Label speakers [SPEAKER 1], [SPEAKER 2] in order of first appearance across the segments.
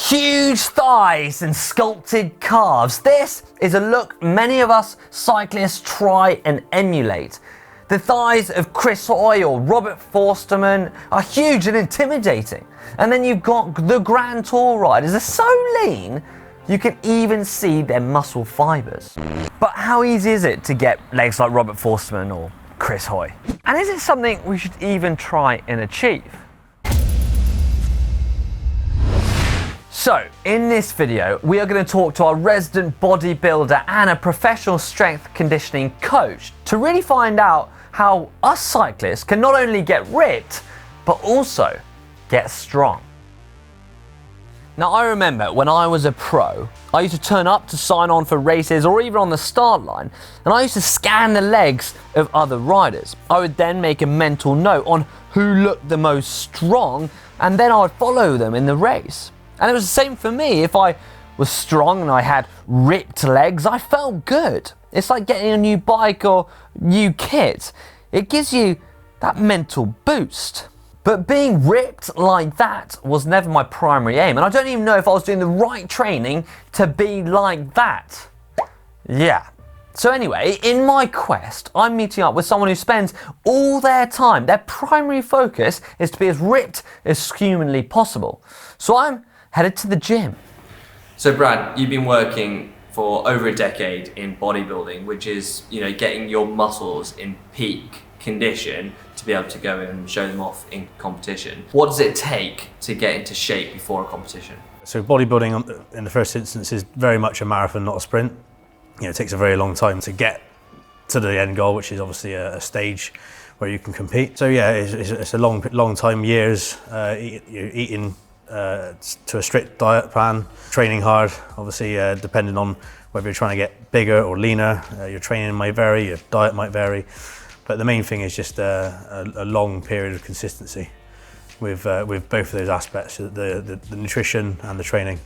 [SPEAKER 1] Huge thighs and sculpted calves. This is a look many of us cyclists try and emulate. The thighs of Chris Hoy or Robert Forsterman are huge and intimidating. And then you've got the Grand Tour riders. They're so lean, you can even see their muscle fibers. But how easy is it to get legs like Robert Forsterman or Chris Hoy? And is it something we should even try and achieve? So, in this video, we are going to talk to our resident bodybuilder and a professional strength conditioning coach to really find out how us cyclists can not only get ripped, but also get strong. Now, I remember when I was a pro, I used to turn up to sign on for races or even on the start line, and I used to scan the legs of other riders. I would then make a mental note on who looked the most strong, and then I would follow them in the race. And it was the same for me. If I was strong and I had ripped legs, I felt good. It's like getting a new bike or new kit. It gives you that mental boost. But being ripped like that was never my primary aim. And I don't even know if I was doing the right training to be like that. Yeah. So anyway, in my quest, I'm meeting up with someone who spends all their time, their primary focus is to be as ripped as humanly possible. So I'm headed to the gym.
[SPEAKER 2] So Brad, you've been working for over a decade in bodybuilding, which is, getting your muscles in peak condition to be able to go and show them off in competition. What does it take to get into shape before a competition?
[SPEAKER 3] So bodybuilding in the first instance is very much a marathon, not a sprint. It takes a very long time to get to the end goal, which is obviously a stage where you can compete. So yeah, it's a long time, years, eating to a strict diet plan, training hard, obviously depending on whether you're trying to get bigger or leaner, your training might vary, your diet might vary, but the main thing is just a long period of consistency with both of those aspects, the nutrition and the training.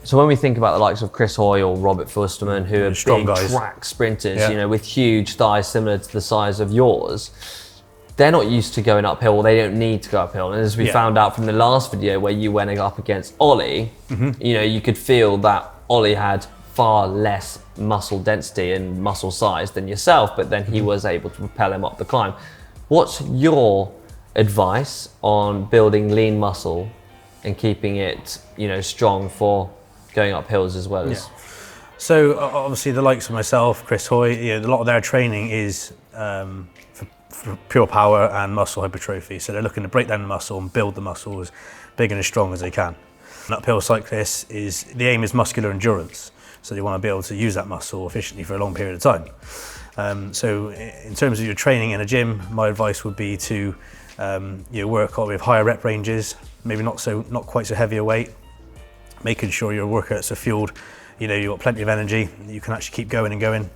[SPEAKER 1] So when we think about the likes of Chris Hoy or Robert Forsterman, who are
[SPEAKER 3] strong
[SPEAKER 1] big
[SPEAKER 3] guys,
[SPEAKER 1] track sprinters, with huge thighs similar to the size of yours, they're not used to going uphill, or they don't need to go uphill. And as we found out from the last video where you went up against Ollie, you could feel that Ollie had far less muscle density and muscle size than yourself, but then he was able to propel him up the climb. What's your advice on building lean muscle and keeping it, strong for going up hills as well as?
[SPEAKER 3] So obviously the likes of myself, Chris Hoy, a lot of their training is for pure power and muscle hypertrophy. So they're looking to break down the muscle and build the muscle as big and as strong as they can. An uphill cyclist the aim is muscular endurance. So they want to be able to use that muscle efficiently for a long period of time. So in terms of your training in a gym, my advice would be to work with higher rep ranges, maybe not quite so heavy a weight, making sure your workouts are fueled, you've got plenty of energy, you can actually keep going and going.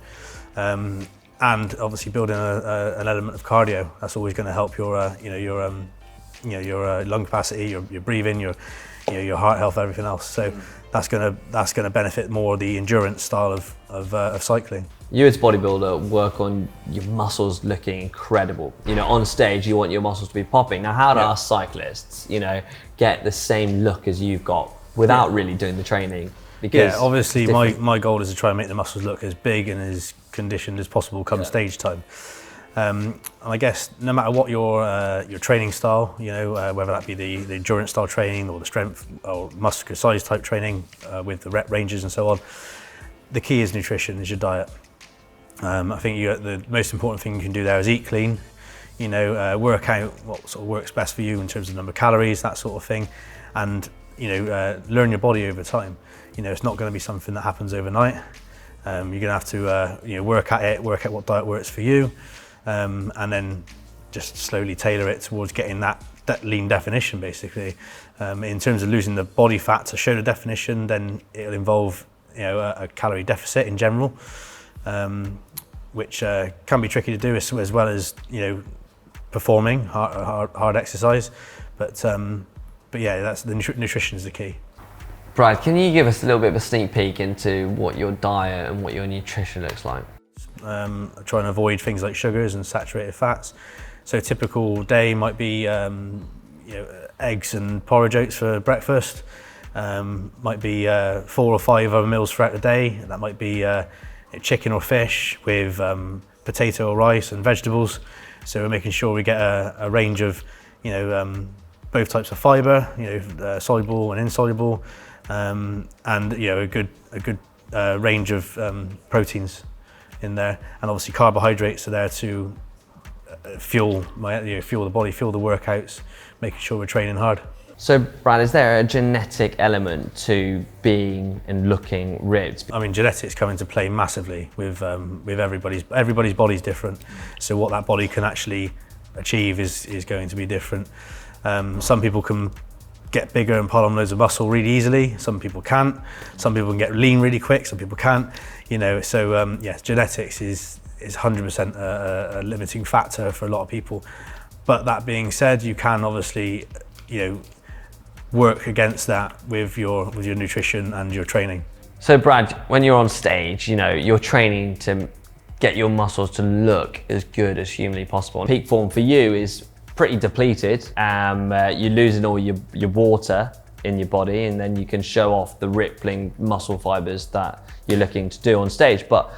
[SPEAKER 3] And obviously building an element of cardio. That's always going to help your lung capacity, your breathing, your heart health, everything else. So that's going to benefit more the endurance style of cycling.
[SPEAKER 1] You as a bodybuilder work on your muscles looking incredible. On stage you want your muscles to be popping. Now how do us cyclists, get the same look as you've got without really doing the training? Because
[SPEAKER 3] obviously my goal is to try and make the muscles look as big and as conditioned as possible come stage time. And I guess no matter what your training style, whether that be the endurance style training or the strength or muscular size type training with the rep ranges and so on, the key is nutrition, is your diet. I think the most important thing you can do there is eat clean, work out what sort of works best for you in terms of number of calories, that sort of thing, and learn your body over time. It's not going to be something that happens overnight. You're going to have to work at it, work out what diet works for you, and then just slowly tailor it towards getting that lean definition, basically. In terms of losing the body fat to show the definition, then it'll involve a calorie deficit in general, which can be tricky to do as well as performing hard exercise. But yeah, that's the nutrition is the key.
[SPEAKER 1] Brad, can you give us a little bit of a sneak peek into what your diet and what your nutrition looks like?
[SPEAKER 3] I try and avoid things like sugars and saturated fats. So a typical day might be eggs and porridge oats for breakfast, Might be 4 or 5 other meals throughout the day. That might be chicken or fish with potato or rice and vegetables. So we're making sure we get a range of, both types of fibre, soluble and insoluble, and a good range of proteins in there, and obviously carbohydrates are there to fuel the body, fuel the workouts, making sure we're training hard.
[SPEAKER 1] So Brad, is there a genetic element to being and looking ripped?
[SPEAKER 3] I mean, genetics come into play massively with everybody's body's different, so what that body can actually achieve is going to be different. Some people can get bigger and pile on loads of muscle really easily. Some people can't. Some people can get lean really quick. Some people can't. So genetics is 100% a limiting factor for a lot of people. But that being said, you can obviously, work against that with your nutrition and your training.
[SPEAKER 1] So Brad, when you're on stage, you're training to get your muscles to look as good as humanly possible. Peak form for you is pretty depleted. You're losing all your water in your body, and then you can show off the rippling muscle fibers that you're looking to do on stage. But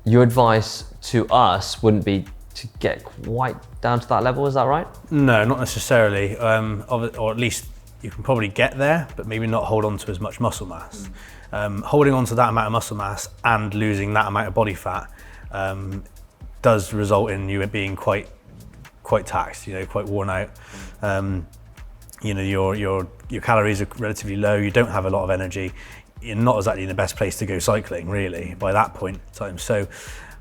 [SPEAKER 1] your advice to us wouldn't be to get quite down to that level, is that right?
[SPEAKER 3] No, not necessarily, or at least you can probably get there, but maybe not hold on to as much muscle mass. Holding on to that amount of muscle mass and losing that amount of body fat does result in you being quite taxed, quite worn out. Your calories are relatively low, you don't have a lot of energy, you're not exactly in the best place to go cycling really by that point in time. So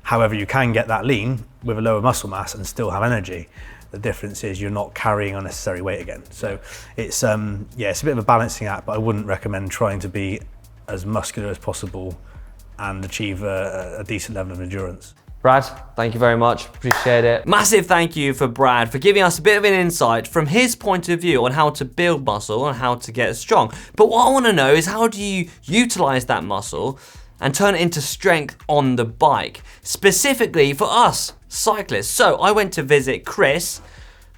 [SPEAKER 3] however, you can get that lean with a lower muscle mass and still have energy. The difference is you're not carrying unnecessary weight again. So it's it's a bit of a balancing act, but I wouldn't recommend trying to be as muscular as possible and achieve a decent level of endurance.
[SPEAKER 1] Brad, thank you very much, appreciate it.
[SPEAKER 2] Massive thank you for Brad for giving us a bit of an insight from his point of view on how to build muscle and how to get strong. But what I want to know is, how do you utilize that muscle and turn it into strength on the bike, specifically for us cyclists? So I went to visit Chris,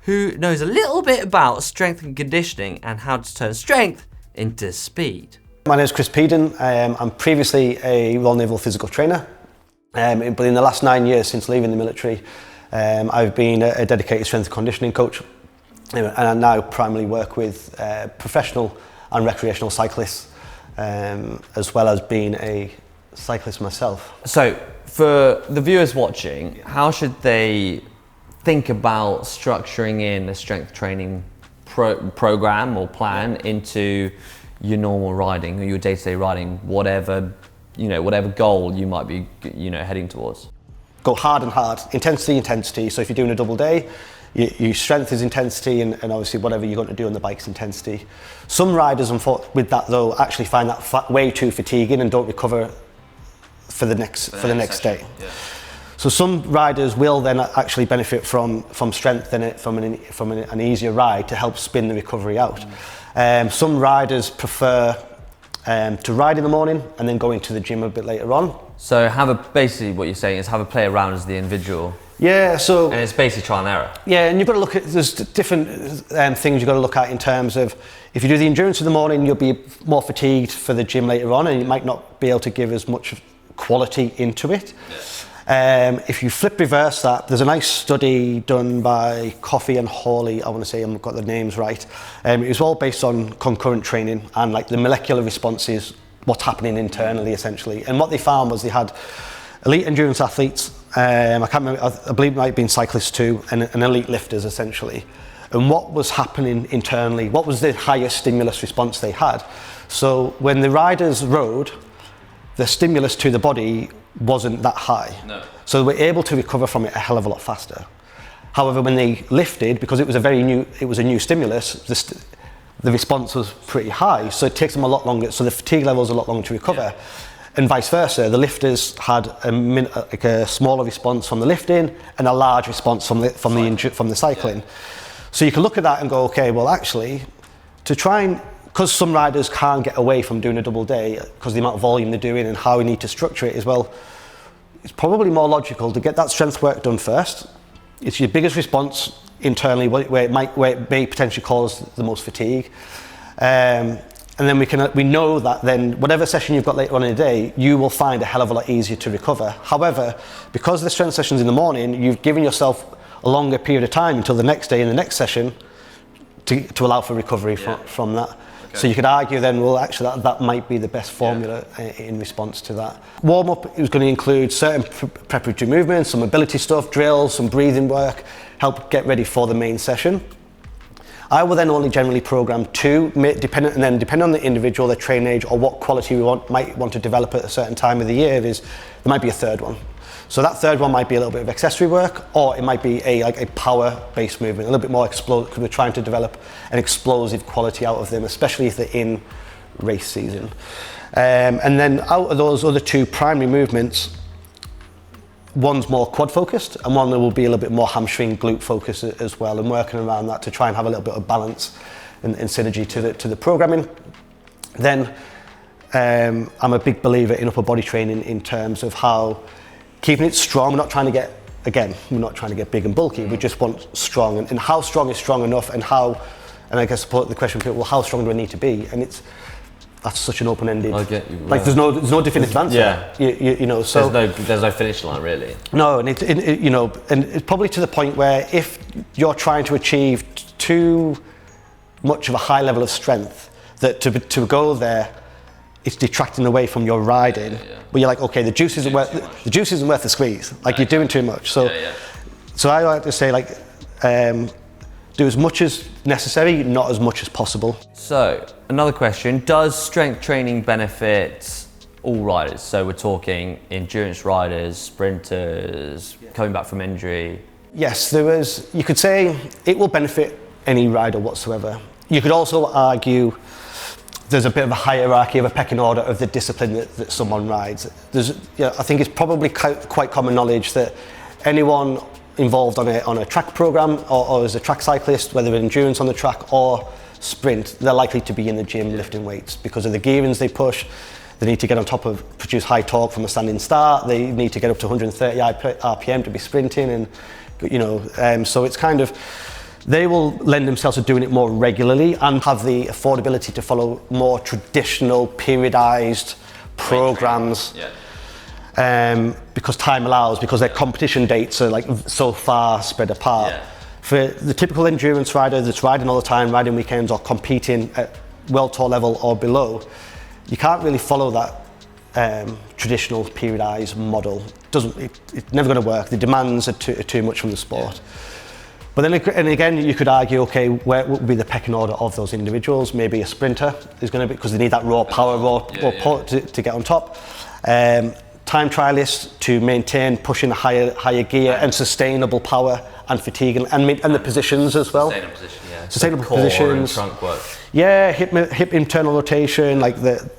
[SPEAKER 2] who knows a little bit about strength and conditioning and how to turn strength into speed.
[SPEAKER 4] My name is Chris Peden. I'm previously a Royal Naval physical trainer, but in the last 9 years since leaving the military, I've been a dedicated strength and conditioning coach, and I now primarily work with professional and recreational cyclists, as well as being a cyclist myself.
[SPEAKER 1] So for the viewers watching, how should they think about structuring in a strength training program or plan into your normal riding or your day-to-day riding, whatever goal you might be heading towards?
[SPEAKER 4] Go hard and hard, intensity. So if you're doing a double day, your strength is intensity, and obviously whatever you're going to do on the bike's intensity. Some riders, with that though, actually find that way too fatiguing and don't recover for the next day. Yeah. So some riders will then actually benefit from strengthening it from an easier ride to help spin the recovery out. Some riders prefer to ride in the morning and then go into the gym a bit later on.
[SPEAKER 1] So basically what you're saying is have a play around as the individual.
[SPEAKER 4] Yeah, so...
[SPEAKER 1] And it's basically trial and error.
[SPEAKER 4] Yeah, and you've got to look at, there's different things you've got to look at in terms of, if you do the endurance in the morning, you'll be more fatigued for the gym later on, and you might not be able to give as much quality into it. Yeah. If you flip reverse that, there's a nice study done by Coffey and Hawley, I want to say I've got the names right. It was all based on concurrent training and like the molecular responses, what's happening internally essentially. And what they found was they had elite endurance athletes, I can't remember, I believe it might have been cyclists too, and elite lifters essentially. And what was happening internally, what was the highest stimulus response they had? So when the riders rode, the stimulus to the body wasn't that high. No. So they were able to recover from it a hell of a lot faster. However, when they lifted, because it was a new stimulus, the response was pretty high. So it takes them a lot longer, so the fatigue level is a lot longer to recover. Yeah. And vice versa, the lifters had a smaller response from the lifting and a large response from the cycling. Yeah. So you can look at that and go, okay, well actually, to try and, because some riders can't get away from doing a double day because the amount of volume they're doing and how we need to structure it as well, it's probably more logical to get that strength work done first. It's your biggest response internally where it may potentially cause the most fatigue. And And then we know that then whatever session you've got later on in the day, you will find a hell of a lot easier to recover. However, because the strength session's in the morning, you've given yourself a longer period of time until the next day in the next session to allow for recovery from that. Okay. So you could argue then, well, actually that might be the best formula in response to that. Warm-up is going to include certain preparatory movements, some mobility stuff, drills, some breathing work, help get ready for the main session. I will then only generally program 2, depending on the individual, their training age, or what quality we might want to develop at a certain time of the year. There might be a third one. So that third one might be a little bit of accessory work, or it might be a power-based movement, a little bit more explosive, because we're trying to develop an explosive quality out of them, especially if they're in race season. And then out of those other 2 primary movements, one's more quad focused, and one that will be a little bit more hamstring glute focused as well, and working around that to try and have a little bit of balance and synergy to the programming. Then I'm a big believer in upper body training in terms of how keeping it strong. We're not trying to get big and bulky. We just want strong, and how strong is strong enough, and I guess the question, well, how strong do I need to be? And that's such an open-ended.
[SPEAKER 1] I get you.
[SPEAKER 4] Like there's no definitive answer.
[SPEAKER 1] Yeah.
[SPEAKER 4] You know. So
[SPEAKER 1] there's no finish line really.
[SPEAKER 4] No, and it's probably to the point where if you're trying to achieve too much of a high level of strength, that to go there, it's detracting away from your riding. Where you're like, okay, the juice isn't worth the squeeze. Like you're doing too much. So I like to say do as much as necessary, not as much as possible.
[SPEAKER 1] So, another question, does strength training benefit all riders? So we're talking endurance riders, sprinters, coming back from injury.
[SPEAKER 4] Yes, you could say it will benefit any rider whatsoever. You could also argue there's a bit of a hierarchy of a pecking order of the discipline that someone rides. I think it's probably quite common knowledge that anyone involved on a track program or as a track cyclist, whether it's endurance on the track or sprint, they're likely to be in the gym lifting weights because of the gearings they push. They need to get on top of produce high torque from a standing start. They need to get up to 130 RPM to be sprinting, and so it's kind of, they will lend themselves to doing it more regularly and have the affordability to follow more traditional periodized programs. Because time allows, because their competition dates are like so far spread apart. For the typical endurance rider that's riding all the time, riding weekends or competing at world tour level or below, you can't really follow that traditional periodized model. It's never going to work. The demands are too much from the sport. But then, and again, you could argue, okay, where would be the pecking order of those individuals? Maybe a sprinter is going to be, because they need that raw power, to get on top. Time trialists to maintain pushing a higher gear and sustainable power and fatigue and the positions as well. Sustainable positions.
[SPEAKER 1] Trunk work.
[SPEAKER 4] Yeah, hip internal rotation, like the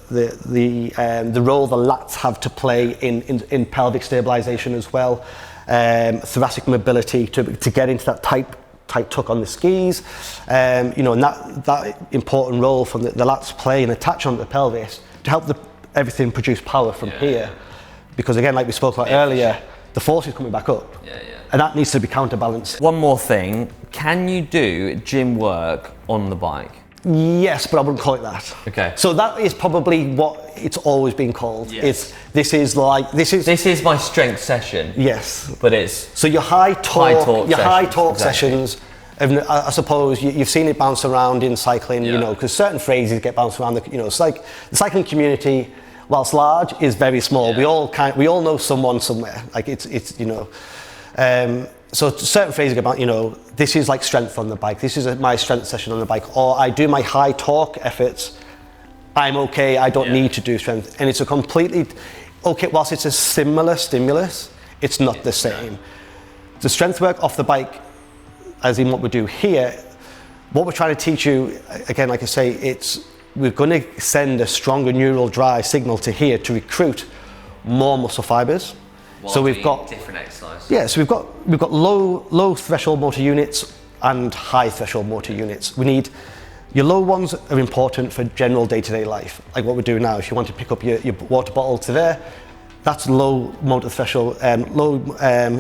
[SPEAKER 4] role the lats have to play in pelvic stabilization as well. Thoracic mobility to get into that tight tuck on the skis. And that important role from the lats play and attach onto the pelvis to help everything produce power from here. Because again, like we spoke about earlier, the force is coming back up. And that needs to be counterbalanced.
[SPEAKER 1] One more thing, can you do gym work on the bike?
[SPEAKER 4] Yes, but I wouldn't call it that.
[SPEAKER 1] Okay.
[SPEAKER 4] So that is probably what it's always been called.
[SPEAKER 1] Yes.
[SPEAKER 4] This is
[SPEAKER 1] my strength session.
[SPEAKER 4] Yes.
[SPEAKER 1] But it's
[SPEAKER 4] so your high torque sessions. I suppose you've seen it bounce around in cycling, because certain phrases get bounced around. It's like the cycling community, whilst large, is very small. We all know someone somewhere. Like it's. So certain phrases get about, this is like strength on the bike. This is my strength session on the bike, or I do my high torque efforts. I'm okay. I don't need to do strength, and it's a completely okay. Whilst it's a similar stimulus, it's not the same. The strength work off the bike, as in what we do here, what we're trying to teach you, again, like I say, we're going to send a stronger neural drive signal to here to recruit more muscle fibers. So we've got
[SPEAKER 1] different exercises.
[SPEAKER 4] Yeah, so we've got low threshold motor units and high threshold motor units. Your low ones are important for general day-to-day life, like what we're doing now. If you want to pick up your water bottle to there, that's low motor threshold, low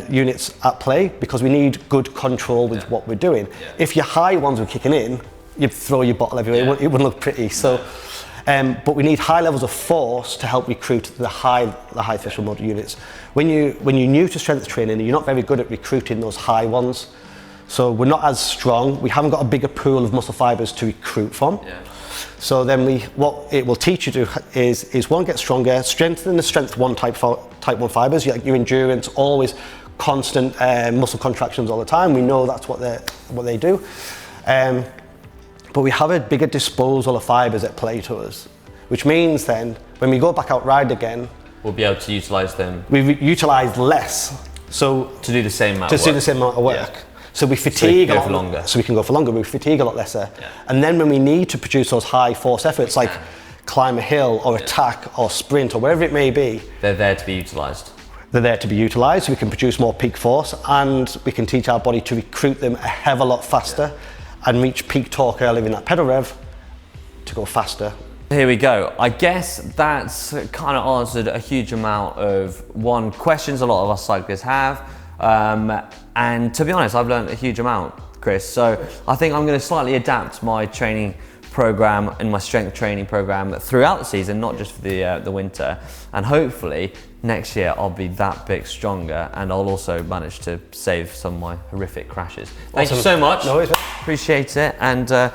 [SPEAKER 4] units at play, because we need good control with what we're doing. If your high ones were kicking in, you'd throw your bottle everywhere. It wouldn't look pretty. So But we need high levels of force to help recruit the high threshold motor units. When you're new to strength training, you're not very good at recruiting those high ones. So we're not as strong. We haven't got a bigger pool of muscle fibers to recruit from.
[SPEAKER 2] Yeah.
[SPEAKER 4] So then what it will teach you to is one, get stronger, strengthen the strength 1 type 1 fibers, your endurance, always constant muscle contractions all the time. We know that's what they do. But we have a bigger disposal of fibers at play to us, which means then when we go back out ride again,
[SPEAKER 2] we'll be able to utilize them.
[SPEAKER 4] We utilize less. So
[SPEAKER 2] to do the same amount of work.
[SPEAKER 4] do the same amount of work. Yeah. So we fatigue
[SPEAKER 2] so we can go for longer.
[SPEAKER 4] So we can go for longer, but we fatigue a lot lesser.
[SPEAKER 2] Yeah.
[SPEAKER 4] And then when we need to produce those high force efforts, like climb a hill or attack or sprint or wherever it may be,
[SPEAKER 2] they're there to be utilized.
[SPEAKER 4] They're there to be utilised, so we can produce more peak force, and we can teach our body to recruit them a hell of a lot faster and reach peak torque earlier in that pedal rev to go faster.
[SPEAKER 2] Here we go. I guess that's kind of answered a huge amount of questions a lot of us cyclists have. And to be honest, I've learned a huge amount, Chris. So I think I'm going to slightly adapt my training program and my strength training program throughout the season, not just for the winter. And hopefully next year I'll be that bit stronger, and I'll also manage to save some of my horrific crashes. Thank you so much.
[SPEAKER 4] No worries.
[SPEAKER 2] Appreciate it, and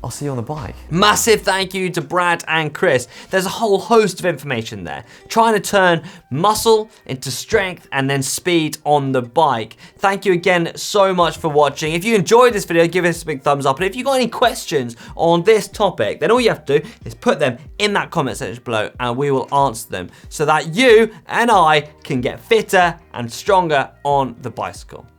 [SPEAKER 2] I'll see you on the bike. Massive thank you to Brad and Chris. There's a whole host of information there, trying to turn muscle into strength and then speed on the bike. Thank you again so much for watching. If you enjoyed this video, give us a big thumbs up. And if you've got any questions on this topic, then all you have to do is put them in that comment section below and we will answer them so that you and I can get fitter and stronger on the bicycle.